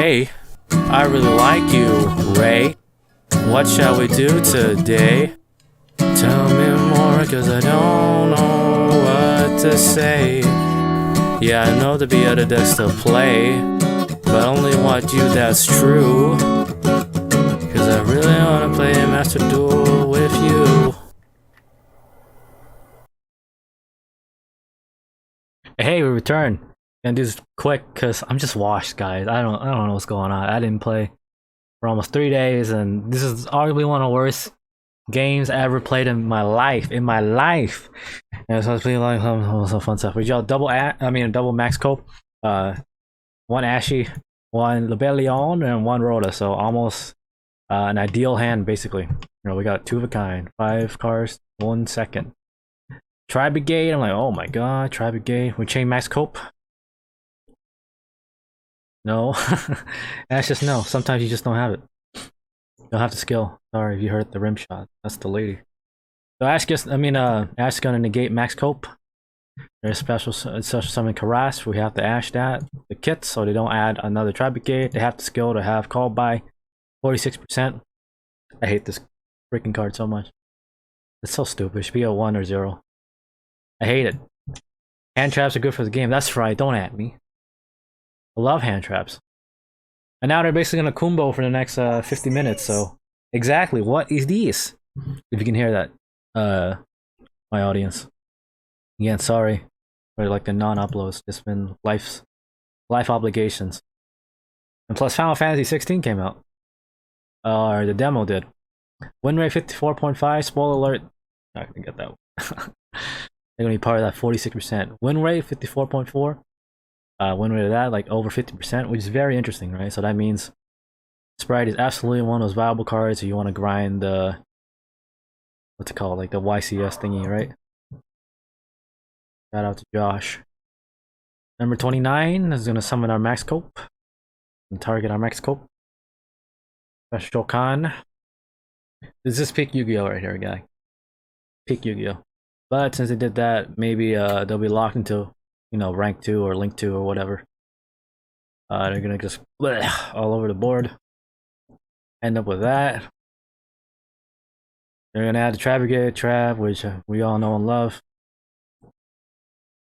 Hey, I really like you, Ray. What shall we do today? Tell me more, cause I don't know what to say. Yeah, I know to be other decks to play, but only want you, that's true. Cause I really wanna play a Master Duel with you. Hey, we return. Gonna do this quick cause I'm just washed, guys. I don't know what's going on. I didn't play for almost 3 days, and this is arguably one of the worst games I ever played in my life. And so I was playing like some fun stuff. We got double max cope, one Ashy, one Lebellion, and one Rhoda. So almost an ideal hand, basically. You know, we got 2 of a kind, 5 cards, 1 second. Tri Brigade. I'm like, oh my god, Tri Brigade. We chain max cope. No, that's just no. Sometimes you just don't have it. You don't have the skill. Sorry if you hurt the rim shot. That's the lady. So Ash gonna negate max cope. There's special summon Karas. We have to Ash that. The kits, so they don't add another Tri Brigade. They have the skill to have called by 46%. I hate this freaking card so much. It's so stupid. It should be a 1 or 0. I hate it. Hand traps are good for the game. That's right. Don't at me. I love hand traps. And now they're basically gonna combo for the next 50 minutes. So exactly, what is this? If you can hear that, my audience. Again, sorry for like the non-uploads. It's been life obligations. And plus, Final Fantasy 16 came out. Or the demo did. Win rate 54.5. Spoiler alert. Not gonna get that one. They're gonna be part of that 46%. Win rate 54.4. Win rate of that like over 50%, which is very interesting, right? So that means Spright is absolutely one of those viable cards if you want to grind the what's it called, like the YCS thingy, right? Shout out to Josh. Number 29 is gonna summon our max cope and target our max cope. Special Khan. This is pick Yu-Gi-Oh right here, guy. Pick Yu-Gi-Oh. But since they did that, maybe they'll be locked into, you know, rank 2 or link 2 or whatever. They're gonna just bleh, all over the board. End up with that. They're gonna add the Trap Brigade trap, which we all know and love.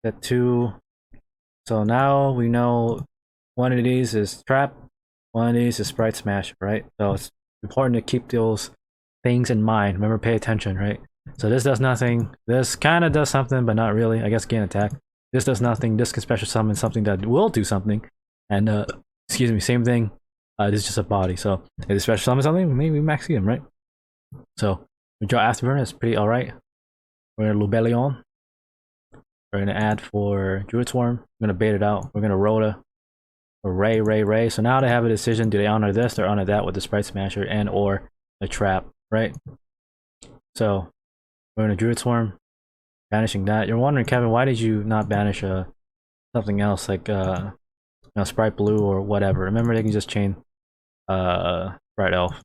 That 2. So now we know one of these is trap, one of these is Spright Smash, right? So it's important to keep those things in mind. Remember, pay attention, right? So this does nothing. This kind of does something, but not really. I guess gain attack. This does nothing. This can special summon something that will do something. And excuse me, same thing. This is just a body. So if it special summon something, maybe max him, right? So we draw Afterburner. It's pretty alright. We're gonna Lebellion. We're gonna add for Druid Swarm. We're gonna bait it out. We're gonna Rhoda. Or Raye. So now they have a decision. Do they honor this or honor that with the Spright Smasher and or a trap, right? So we're gonna Druid Swarm. Banishing that. You're wondering, Kevin, why did you not banish something else like you know, Spright Blue or whatever? Remember, they can just chain Spright Elf.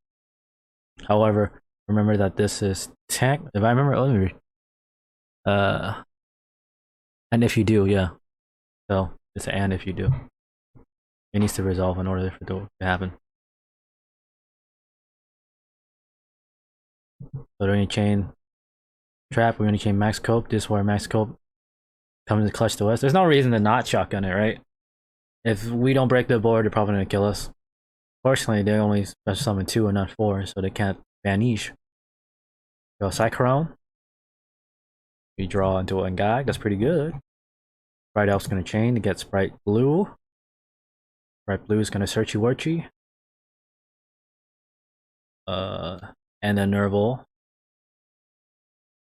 However, remember that this is tech. If I remember, let me read. And if you do, yeah. So it's an and if you do. It needs to resolve in order for it to happen. So they're gonna chain trap. We're gonna chain max cope. This is where max cope comes to clutch to us. There's no reason to not shotgun it, right? If we don't break the board, they're probably gonna kill us. Fortunately, they only special summon 2 and not 4, so they can't banish. Go Cyclone. We draw into a gag. That's pretty good. Spright Elf's gonna chain to get Spright Blue. Spright Blue is gonna searchy Warchy. And then Nerval.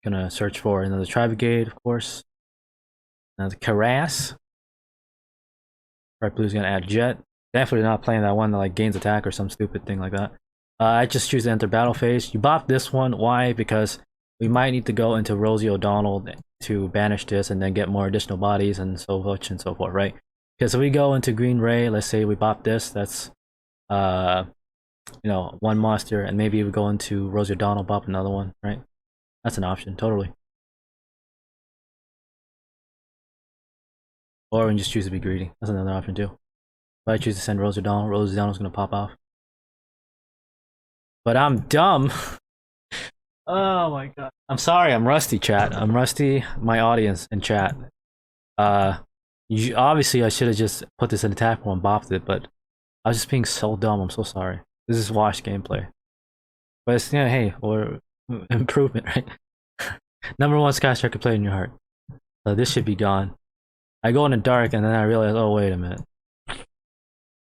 Gonna search for another Tri Brigade, of course. Another Karas. Spright Blue's gonna add Jet. Definitely not playing that one that like gains attack or some stupid thing like that. I just choose to enter battle phase. You bop this one. Why? Because we might need to go into Rosie O'Donnell to banish this and then get more additional bodies and so much and so forth, right? Because if we go into Green Ray, let's say we bop this, that's you know, 1 monster, and maybe we go into Rosie O'Donnell, bop another one, right? That's an option, totally. Or we can just choose to be greedy. That's another option too. If I choose to send Rose down was gonna pop off. But I'm dumb. Oh my god. I'm sorry, I'm rusty, chat. I'm rusty, my audience in chat. Obviously I should have just put this in attack pool and bopped it, but I was just being so dumb. I'm so sorry. This is washed gameplay. But it's, yeah, hey, or improvement, right? Number one Sky Striker player in your heart. So this should be gone. I go in the dark and then I realize, oh wait a minute.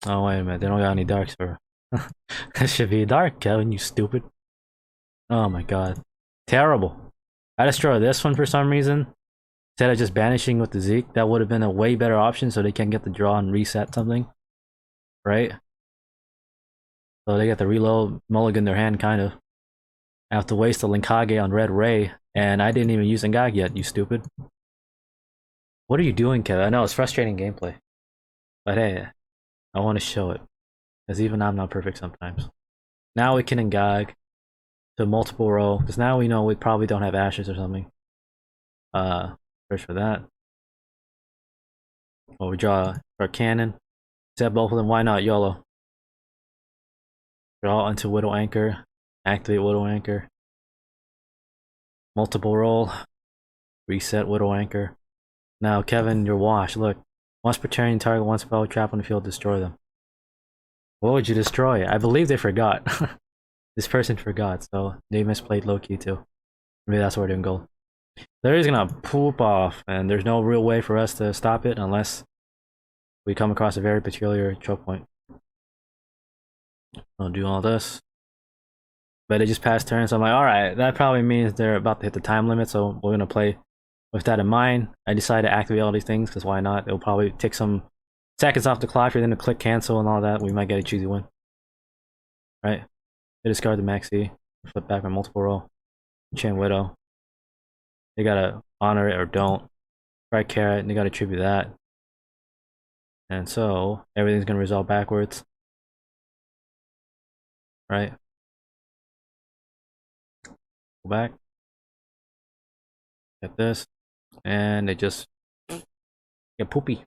Oh wait a minute, they don't got any darks for. This should be dark, Kevin, you stupid. Oh my god. Terrible. I destroyed this one for some reason. Instead of just banishing with the Zeke, that would have been a way better option so they can get the draw and reset something. Right? So they got the reload mulligan in their hand, kind of. I have to waste the Linkage on red Raye, and I didn't even use Ngag yet, you stupid. What are you doing, Kevin? I know, it's frustrating gameplay. But hey, I want to show it. Because even I'm not perfect sometimes. Now we can Ngag to multiple row, because now we know we probably don't have ashes or something. Search for that. Well, we draw our cannon. Set both of them, why not? YOLO. Draw onto Widow Anchor. Activate Widow Anchor. Multiple roll. Reset Widow Anchor. Now, Kevin, you're washed. Look. Once per turn, target one spell trap on the field, destroy them. What would you destroy? I believe they forgot. This person forgot, so they misplayed low-key too. Maybe that's why they're in gold. They're just gonna poop off, and there's no real way for us to stop it unless we come across a very peculiar choke point. I'll do all this. But they just passed turn, so I'm like, alright, that probably means they're about to hit the time limit, so we're gonna play with that in mind. I decided to activate all these things, because why not? It'll probably take some seconds off the clock for them to click cancel and all that. We might get a cheesy win. Right? They discard the maxi, flip back my multiple roll, chain Widow. They gotta honor it or don't. Right carrot, and they gotta tribute that. And so everything's gonna resolve backwards. Right? Go back. Get this. And they just get poopy.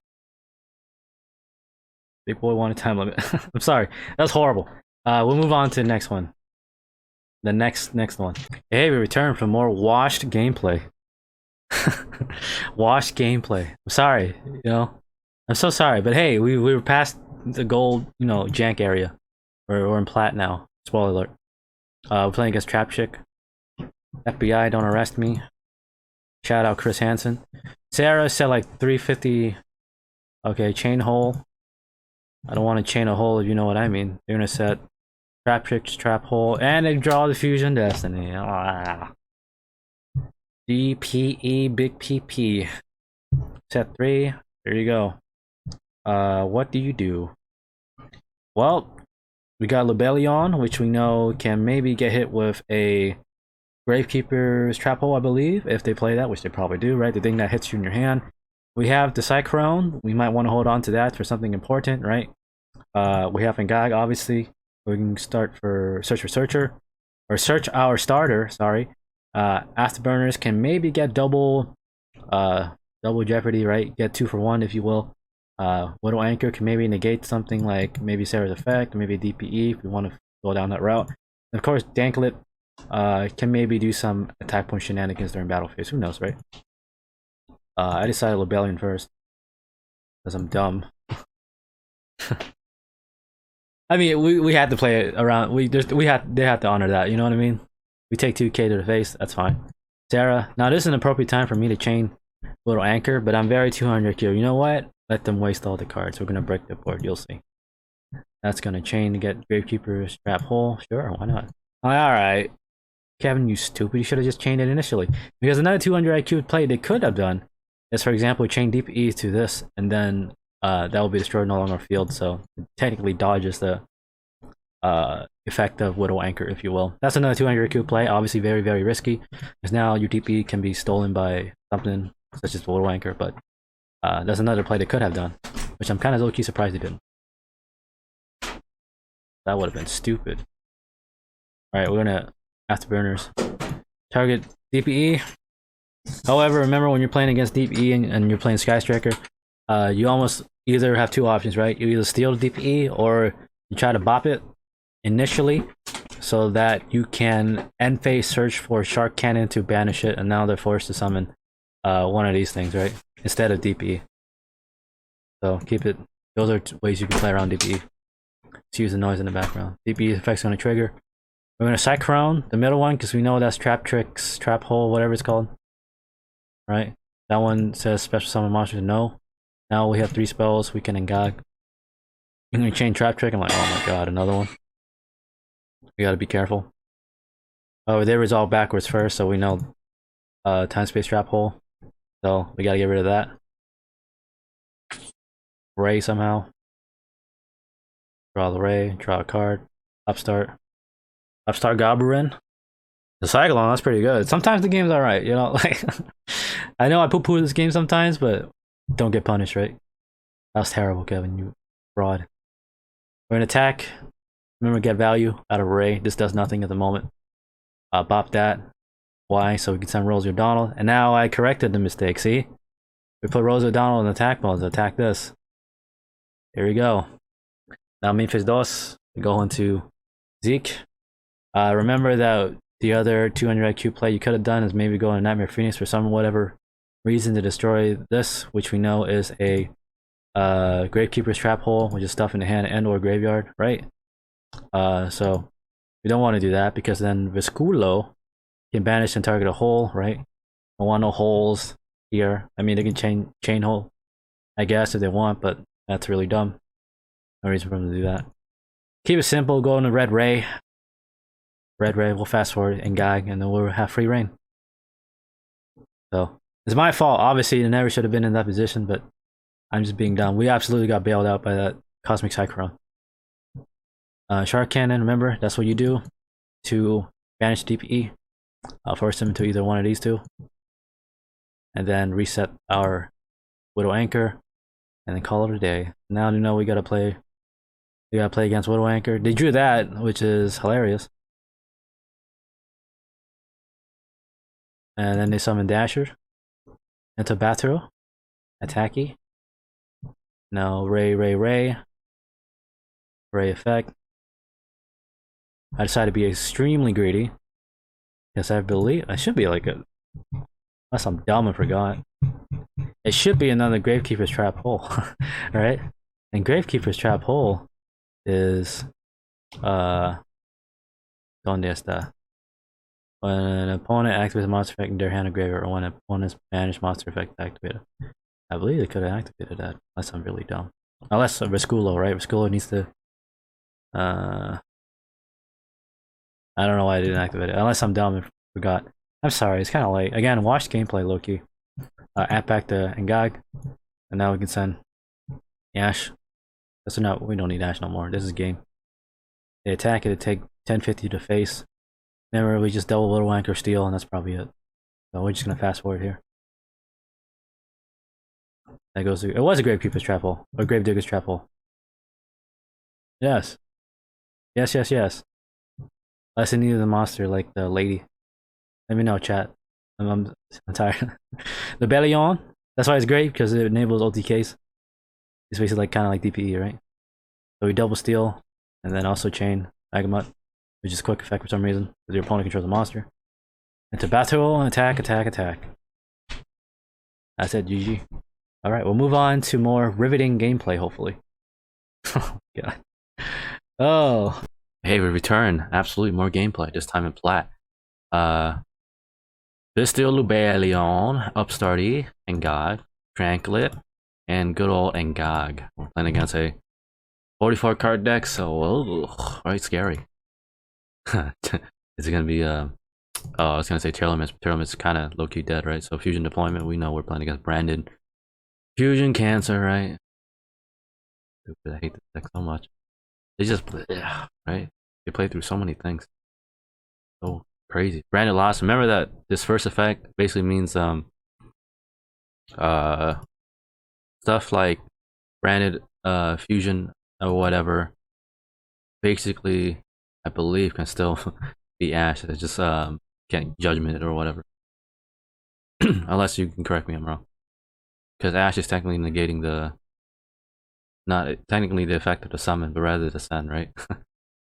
Big boy wanted time limit. I'm sorry. That's horrible. We'll move on to the next one. The next one. Hey, we return for more washed gameplay. Washed gameplay. I'm sorry, you know. I'm so sorry, but hey, we were past the gold, you know, jank area. We're in plat now. Spoiler alert. We're playing against Traptrix. FBI, don't arrest me. Shout out Chris Hansen. Sarah said like 350. Okay, chain hole. I don't want to chain a hole if you know what I mean. They're gonna set Traptrix, trap hole, and they draw the fusion destiny. Ah. DPE, big PP. Set 3. There you go. What do you do? Well, we got Lebellion, which we know can maybe get hit with a Gravekeeper's trap hole, I believe, if they play that, which they probably do, right? The thing that hits you in your hand. We have the Cyclone. We might want to hold on to that for something important, right? We have Ngag, obviously. We can start for Search for Searcher. Or Search Our Starter, sorry. Afterburners can maybe get double jeopardy, right? Get 2 for 1, if you will. Widow Anchor can maybe negate something like maybe Sarah's Effect, maybe DPE if we want to go down that route. And of course, Danklet can maybe do some attack point shenanigans during battle phase. Who knows, right? I decided Lebellion first because I'm dumb. I mean, we had to play it around. They had to honor that. You know what I mean? We take 2k to the face. That's fine. Sarah. Now this is an appropriate time for me to chain Widow Anchor, but I'm very 200 here. You know what? Let them waste all the cards. We're gonna break the board. You'll see. That's gonna chain to get Gravekeeper's trap hole. Sure, why not? All right. Kevin, you stupid. You should have just chained it initially. Because another 200 IQ play they could have done is, for example, chain DPE to this, and then that will be destroyed no longer field, so it technically dodges the effect of Widow Anchor, if you will. That's another 200 IQ play, obviously very, very risky, because now your DPE can be stolen by something such as Widow Anchor, but that's another play they could have done, which I'm kind of low-key surprised they didn't. That would have been stupid. Alright, we're gonna Afterburners. Target DPE. However, remember when you're playing against DPE and you're playing Sky Striker, you almost you either have two options, right? You either steal the DPE or you try to bop it initially so that you can end phase search for Shark Cannon to banish it, and now they're forced to summon one of these things, right? Instead of DPE. So keep it. Those are ways you can play around DPE. Let's use the noise in the background. DPE effect's gonna trigger. We're gonna Cyclone, the middle one, because we know that's Traptrix, Trap Hole, whatever it's called. Right? That one says special summon monsters, no. Now we have 3 spells, we can engag. I'm gonna chain Traptrix, I'm like, oh my god, another one. We gotta be careful. Oh, they resolve backwards first, so we know time space trap hole. So we gotta get rid of that. Raye somehow. Draw the Raye, draw a card. Upstart. Upstart Goblin. The Cyclone, that's pretty good. Sometimes the game's alright, you know, like I know I poo-poo this game sometimes, but don't get punished, right? That was terrible, Kevin, you fraud. We're gonna attack. Remember, get value out of Raye. This does nothing at the moment. Bop that. Why? So we can send Rose O'Donnell. And now I corrected the mistake, see? We put Rose O'Donnell in attack mode to attack this. Here we go. Now main phase dos. We go into Zeke. Remember that the other 200 IQ play you could have done is maybe go into Nightmare Phoenix for some whatever reason to destroy this, which we know is a Gravekeeper's Trap Hole, which is stuff in the hand and or graveyard, right? So we don't want to do that because then Visculo can banish and target a hole, right? Don't want no holes here. I mean, they can chain hole, I guess, if they want, but that's really dumb. No reason for them to do that. Keep it simple. Go into Red Raye. Red Raye. We'll fast forward and gag, and then we'll have free reign. So it's my fault. Obviously, it never should have been in that position, but I'm just being dumb. We absolutely got bailed out by that Cosmic Cyclone. Shark Cannon, remember, that's what you do to banish DPE. I'll force them into either one of these two. And then reset our Widow Anchor. And then call it a day. Now you know we gotta play against Widow Anchor. They drew that, which is hilarious. And then they summon Dasher into Battle. Attacky. Now Raye effect. I decided to be extremely greedy. Yes, I believe I should be like a, unless I'm dumb and forgot. It should be another Gravekeeper's Trap Hole, right? And Gravekeeper's Trap Hole is ¿dónde está? When an opponent activates a monster effect in their hand or graveyard, or when an opponent's banished monster effect activated. I believe they could have activated that, unless I'm really dumb. Unless Visculo, right? Visculo needs to I don't know why I didn't activate it. Unless I'm dumb and forgot. I'm sorry, it's kind of late. Again, watch gameplay, low-key. Add back to Engag. And now we can send Ash. That's enough. We don't need Ash no more. This is game. They attack it, take 1050 to face. Remember, we just double Little Anchor Steal, and that's probably it. So we're just gonna fast forward here. That goes through. It was a Gravekeeper's Trap Hole. Or Gravedigger's Trap Hole. Yes. Yes. Unless I needed the monster like the lady. Let me know, chat. I'm tired. The Bellion. That's why it's great, because it enables OTKs. It's basically like kind of like DPE, right? So we double steal, and then also chain Agamut, which is quick effect for some reason, because your opponent controls the monster. Into battle, attack. That's it, GG. Alright, we'll move on to more riveting gameplay, hopefully. Oh, God. Oh. Hey, we return. Absolutely more gameplay, this time in plat. Bystial Lubellion, Upstarty, Engag, Tranklet, and good old Engag. We're playing against a 44 card deck, so right, scary. Is it gonna be oh, I was gonna say Tearlaments, but Tearlaments is kinda low-key dead, right? So Fusion Deployment, we know we're playing against Brandon. Fusion Cancer, right? Stupid, I hate this deck so much. They just right? They play through so many things. So crazy. Branded lost. Remember that this first effect basically means stuff like branded fusion or whatever. Basically, I believe can still be Ash. It's just can't judgment it or whatever. Unless you can correct me, I'm wrong. Because Ash is technically negating the not technically the effect of the summon, but rather the send, right?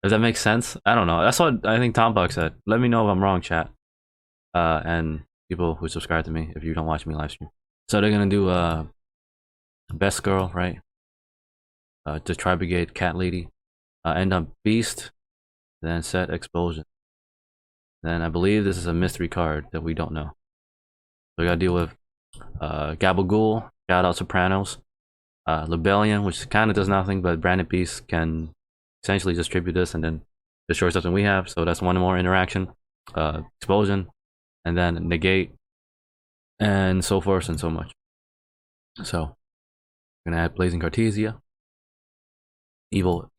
Does that make sense? I don't know. That's what I think Tom Buck said. Let me know if I'm wrong, chat. And people who subscribe to me if you don't watch me live stream. So they're gonna do best girl, right? The Tri Brigade cat lady, end up beast, then set explosion. Then I believe this is a mystery card that we don't know. So we gotta deal with Gabagool, shout out Sopranos, Libellion, which kind of does nothing, but Branded Beast can essentially distribute this and then destroy something we have. So that's one more interaction. Explosion, and then negate, and so forth and so much. So we're gonna add Blazing Cartesia, evil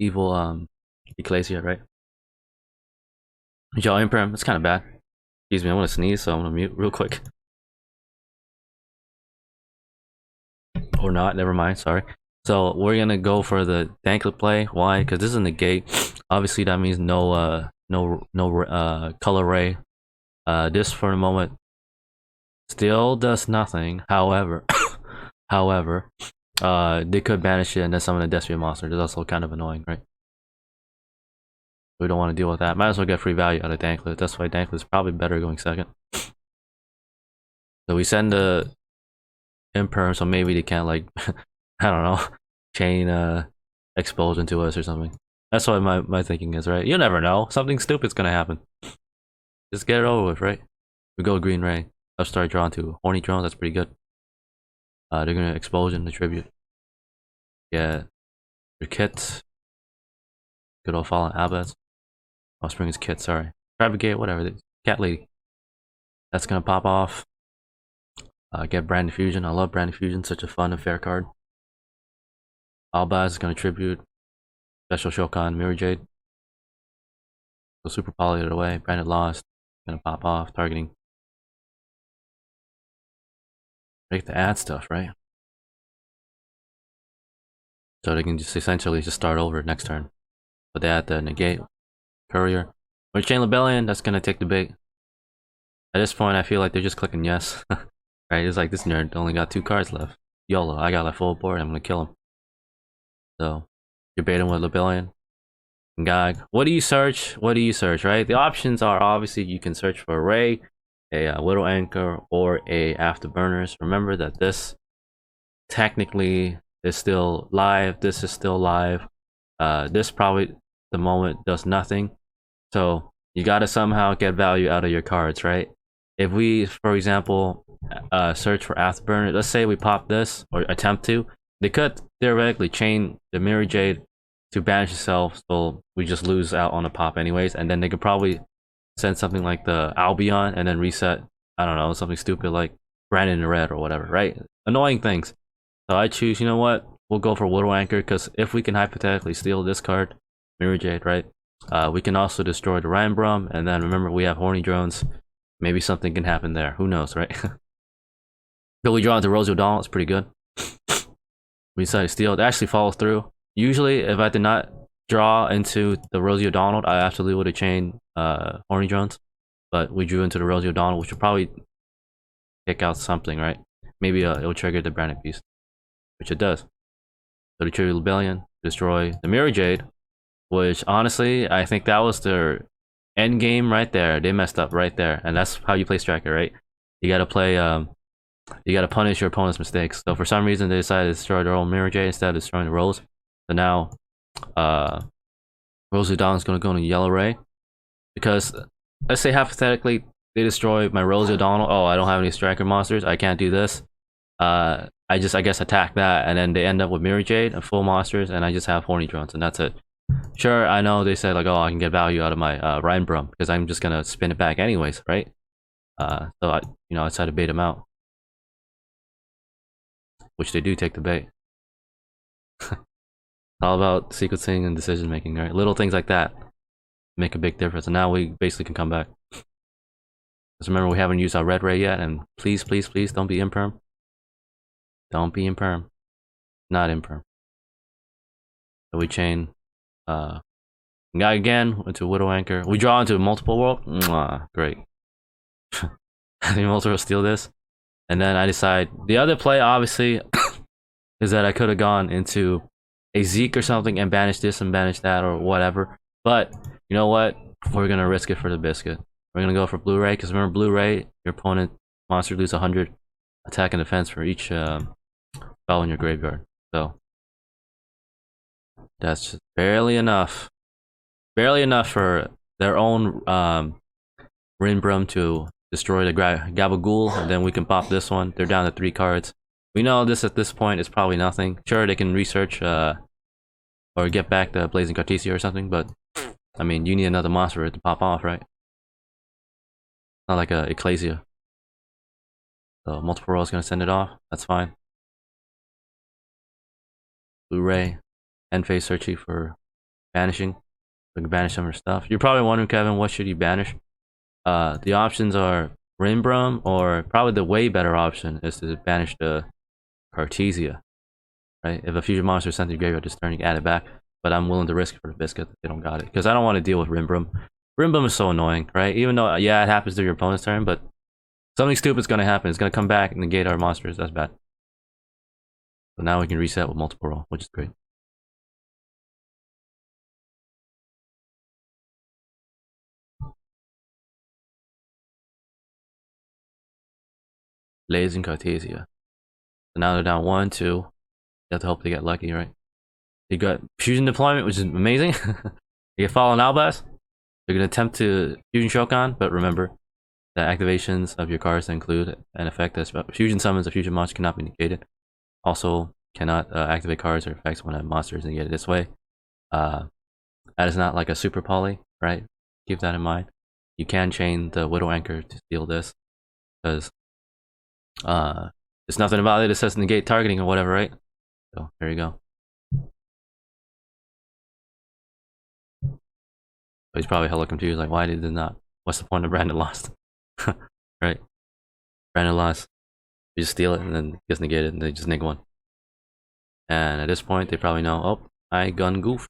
Ecclesia, right? Y'all Imperm, it's kind of bad. Excuse me, I want to sneeze, so I'm gonna mute real quick. Or not, never mind, sorry. So we're gonna go for the Danklet play. Why? Because this is a negate. Obviously that means no color ray. This for the moment still does nothing. However, they could banish it and then summon a Despian monster. That's also kind of annoying, right? We don't want to deal with that. Might as well get free value out of Danklet. That's why Danklet is probably better going second. So we send the Imperm, so maybe they can't, like, I don't know, chain explosion to us or something. That's what my thinking is, right? You never know. Something stupid's gonna happen. Just get it over with, right? We go green ray. Upstart drawn to horny drones. That's pretty good. They're gonna explosion the tribute. Yeah, your kit. Good old fallen abbats. Offspring is kit. Sorry, Brigade, whatever. Cat lady. That's gonna pop off. Get Brand Fusion. I love Brand Fusion. Such a fun and fair card. Albaz is gonna tribute. Special Shokan, Mirror Jade. So super poly it away. Branded lost. Gonna pop off. Targeting. Make the add stuff, right? So they can just essentially just start over next turn. But they add the negate, courier. With Chain Rebellion, that's gonna take the bait. At this point, I feel like they're just clicking yes. Right? It's like this nerd only got 2 cards left. YOLO, I got like full board, I'm gonna kill him. So you're baiting with Rebellion. Gag. What do you search? What do you search, right? The options are obviously you can search for a Raye, a Widow Anchor, or a Afterburners. Remember that this technically is still live. This is still live. This probably the moment does nothing. So you gotta somehow get value out of your cards, right? If we, for example, search for Afterburner, let's say we pop this or attempt to, they could theoretically chain the Mirror Jade to banish itself, so we just lose out on a pop anyways, and then they could probably send something like the Albion and then reset, I don't know, something stupid like Brandon in red or whatever, right? Annoying things. So I choose, you know what, we'll go for Widow Anchor, because if we can hypothetically steal this card, Mirror Jade, right, we can also destroy the Rambrum, and then remember we have horny drones, maybe something can happen there, who knows, right? So we draw into Rosie O'Donnell, it's pretty good. We decide to steal, it actually follows through. Usually, if I did not draw into the Rosie O'Donnell, I absolutely would have chained horny drones. But we drew into the Rosie O'Donnell, which would probably kick out something, right? Maybe it'll trigger the Branded Beast, which it does. So the Tribute Rebellion, destroy the Mirror Jade, which honestly, I think that was their end game right there. They messed up right there, and that's how you play Striker, right? You gotta play, you gotta punish your opponent's mistakes. So for some reason, they decided to destroy their own Mirror Jade instead of destroying the Rose. So now, Rosie O'Donnell's gonna go into Yellow Ray, because let's say hypothetically they destroy my Rosie O'Donnell. Oh, I don't have any Striker monsters. I can't do this. I guess attack that, and then they end up with Mirror Jade and full monsters, and I just have horny drones, and that's it. Sure, I know they said like, oh, I can get value out of my Rhinebrum because I'm just gonna spin it back anyways, right? So I decided to bait them out, which they do take the bait. It's all about sequencing and decision making, right? Little things like that make a big difference, and now we basically can come back. Just remember, we haven't used our red ray yet, and please, please, please don't be imperm. Don't be imperm. Not imperm. So we chain guy again into Widow Anchor. We draw into multiple world. Mwah, great. I think multiple will steal this. And then I decide the other play obviously is that I could have gone into a Zeke or something and banish this and banish that or whatever. But you know what? We're gonna risk it for the biscuit. We're gonna go for blue ray because remember blue ray, your opponent monster loses 100 attack and defense for each spell in your graveyard. So that's just barely enough for their own Rinbrum to destroy the Gabagool, and then we can pop this one. They're down to 3 cards. We know this at this point is probably nothing. Sure, they can research or get back the Blazing Cartesia or something, but I mean, you need another monster to pop off, right? Not like a Ecclesia. So multiple roll is gonna send it off. That's fine. Blu-ray, end phase searchy for banishing. We can banish some of her stuff. You're probably wondering, Kevin, what should you banish? The options are Rinbrum, or probably the way better option is to banish the Cartesia. Right? If a fusion monster is sent to your graveyard this turn, you can add it back. But I'm willing to risk it for the biscuit if they don't got it. Because I don't want to deal with Rinbrum. Rinbrum is so annoying, right? Even though, yeah, it happens to your opponent's turn, but something stupid's going to happen. It's going to come back and negate our monsters. That's bad. So now we can reset with multiple roll, which is great. Blazing Cartesia. So now they're down 1, 2. You have to hope they get lucky, right? They got fusion deployment, which is amazing. You get Fallen Albas. They're gonna attempt to fusion Shokan, but remember that activations of your cards include an effect that's fusion summons a fusion monster cannot be negated. Also cannot activate cards or effects when a monster is negated this way. That is not like a super poly, right? Keep that in mind. You can chain the Widow Anchor to steal this, because there's nothing about it that says negate targeting or whatever, right? So there you go. He's probably hella confused, like, why did it not? What's the point of Brandon lost? Right? Brandon lost. You just steal it and then it gets negated and they just neg one. And at this point, they probably know, oh, I gun goofed.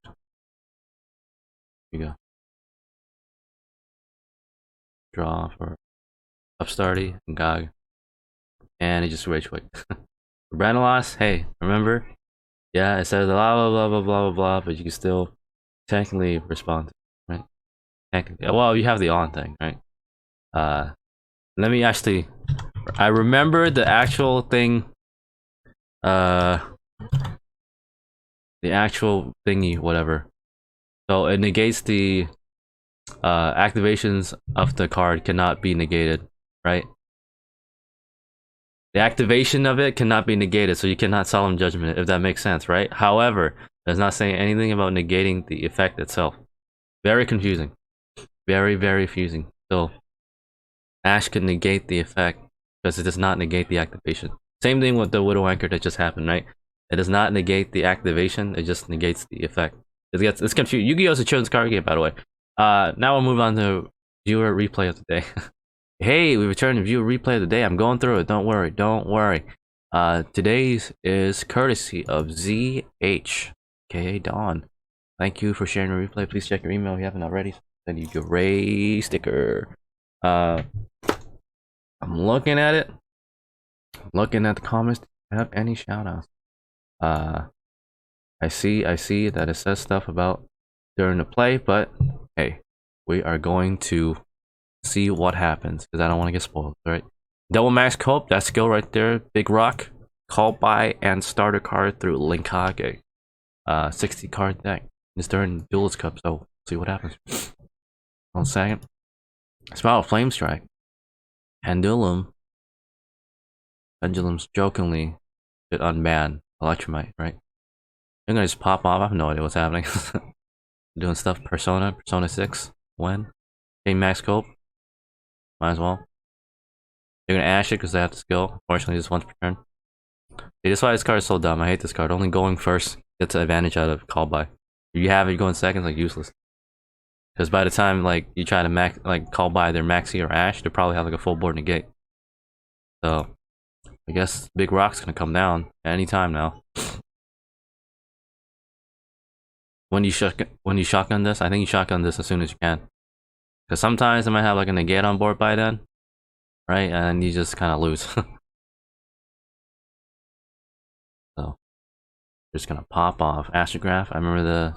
Here you go. Draw for Upstarty and Gog. And he just rage quit. Brandon lost, hey, remember? Yeah, it says blah blah blah blah blah blah, but you can still technically respond, right? Technically, well, you have the on thing, right? Let me actually. I remember the actual thing. The actual thingy, whatever. So it negates the activations of the card cannot be negated, right? The activation of it cannot be negated, so you cannot solemn judgment it, if that makes sense, right? However, that's not saying anything about negating the effect itself. Very confusing. Very, very confusing. So, Ash can negate the effect because it does not negate the activation. Same thing with the Widow Anchor that just happened, right? It does not negate the activation, it just negates the effect. It's confusing. Yu-Gi-Oh! Is a children's card game, by the way. Now we'll move on to viewer replay of the day. Hey, we returned to viewer replay of the day. I'm going through it. Don't worry. Don't worry. Today's is courtesy of ZH, aka Dawn. Thank you for sharing the replay. Please check your email if you haven't already. Send you your Ray sticker. I'm looking at it. Looking at the comments. Do you have any shoutouts? I see that it says stuff about during the play, but hey, we are going to see what happens because I don't want to get spoiled. All right, double max cope, that skill right there. Big rock, call by and starter card through Linkage. 60 card deck. It's during Duelist Cup, so see what happens. 1 second. Smile Flame Strike. Pendulum's jokingly should unban Electromite, right? I'm gonna just pop off. I have no idea what's happening. Doing stuff. Persona 6. When? Game max cope. Might as well. They're gonna ash it because they have the skill. Fortunately, just once per turn. See, that's why this card is so dumb. I hate this card. Only going first gets an advantage out of call by. If you have it going second, like useless. Because by the time like you try to call by their maxi or ash, they probably have like a full board negate. So I guess Big Rock's gonna come down at any time now. When you shotgun this, I think you shotgun this as soon as you can. Because sometimes they might have like a negate on board by then, right? And you just kind of lose. So just gonna pop off. Astrograph, I remember the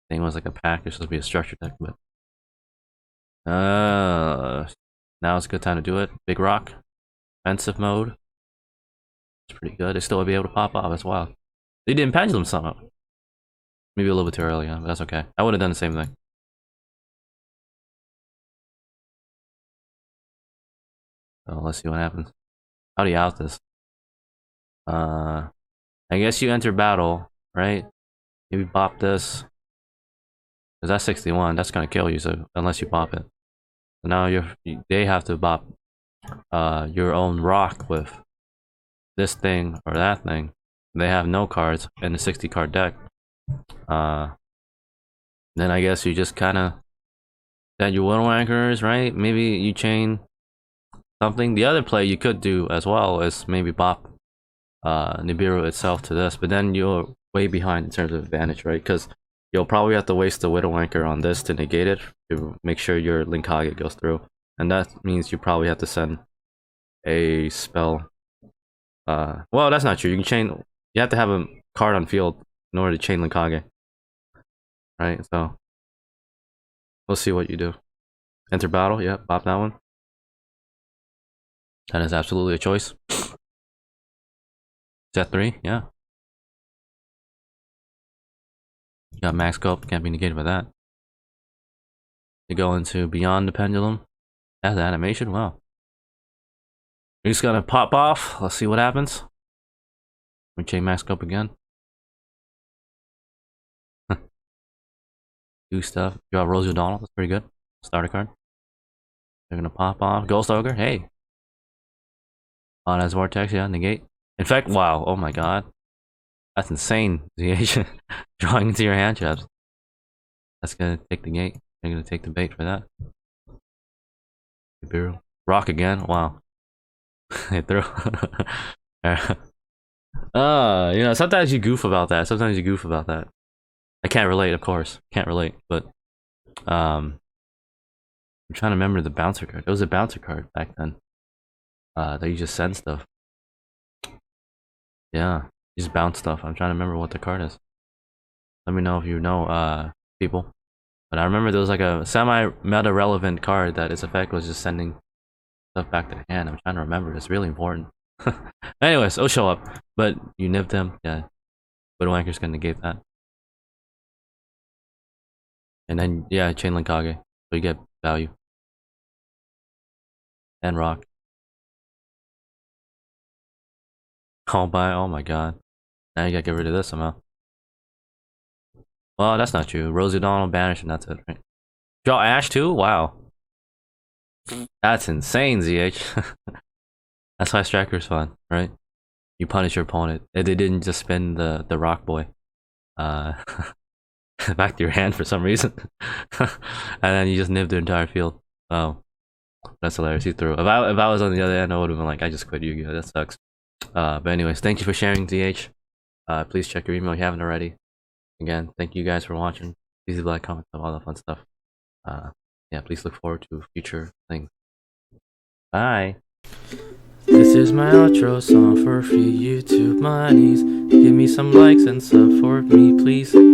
thing was like a pack, it's supposed to be a structure deck, but now it's a good time to do it. Big rock, offensive mode. It's pretty good. They still would be able to pop off as well. They didn't pendulum somehow. Maybe a little bit too early, yeah, but that's okay. I would have done the same thing. So let's see what happens. How do you out this? I guess you enter battle, right? Maybe bop this. Cause that's 61. That's gonna kill you. So unless you pop it, so now they have to bop your own rock with this thing or that thing. They have no cards in the 60 card deck. Then I guess you just kind of send your Widow Anchors, right? Maybe you chain something. The other play you could do as well is maybe bop Nibiru itself to this, but then you're way behind in terms of advantage, right? Because you'll probably have to waste the Widow Anchor on this to negate it to make sure your Linkage goes through, and that means you probably have to send a spell. Well, that's not true. You can chain. You have to have a card on field in order to chain Linkage, right? So we'll see what you do. Enter battle. Yep, bop that one. That is absolutely a choice. Set 3, yeah. You got max scope, can't be negated by that. You go into Beyond the Pendulum. That's the animation, wow. You're just gonna pop off. Let's see what happens. We chain max scope again. Do stuff. Draw Rosie O'Donnell, that's pretty good. Starter card. They're gonna pop off. Ghost Ogre, hey. On as Vortex, yeah, negate. In fact, wow, oh my god. That's insane, ZH. Drawing into your hand traps. That's gonna take the gate. They're gonna take the bait for that. Rock again, wow. Hit through. You know, sometimes you goof about that. Sometimes you goof about that. I can't relate, of course. Can't relate, but I'm trying to remember the bouncer card. It was a bouncer card back then. That you just send stuff. Yeah, you just bounce stuff. I'm trying to remember what the card is. Let me know if you know, people. But I remember there was like a semi-meta relevant card that its effect was just sending stuff back to the hand. I'm trying to remember. It's really important. Anyways, it'll show up. But you nipped him. Yeah. Widow Anchor's gonna negate that. And then, yeah, chain Linkage. So you get value. And rock. Oh my god. Now you gotta get rid of this somehow. Well, that's not true. Rosie O'Donnell, banish, and that's it, right? Draw Ash too? Wow. That's insane, ZH. That's why Striker's fun, right? You punish your opponent. They didn't just spin the rock boy. Back to your hand for some reason. And then you just nib the entire field. Oh. That's hilarious. He threw. If I was on the other end, I would have been like, I just quit Yu-Gi-Oh! That sucks. But anyways, thank you for sharing, ZH. Please check your email if you haven't already. Again, thank you guys for watching. Please leave a like, comment, all that fun stuff. Yeah, please look forward to future things. Bye. This is my outro song for free YouTube monies. Give me some likes and sub for me, please.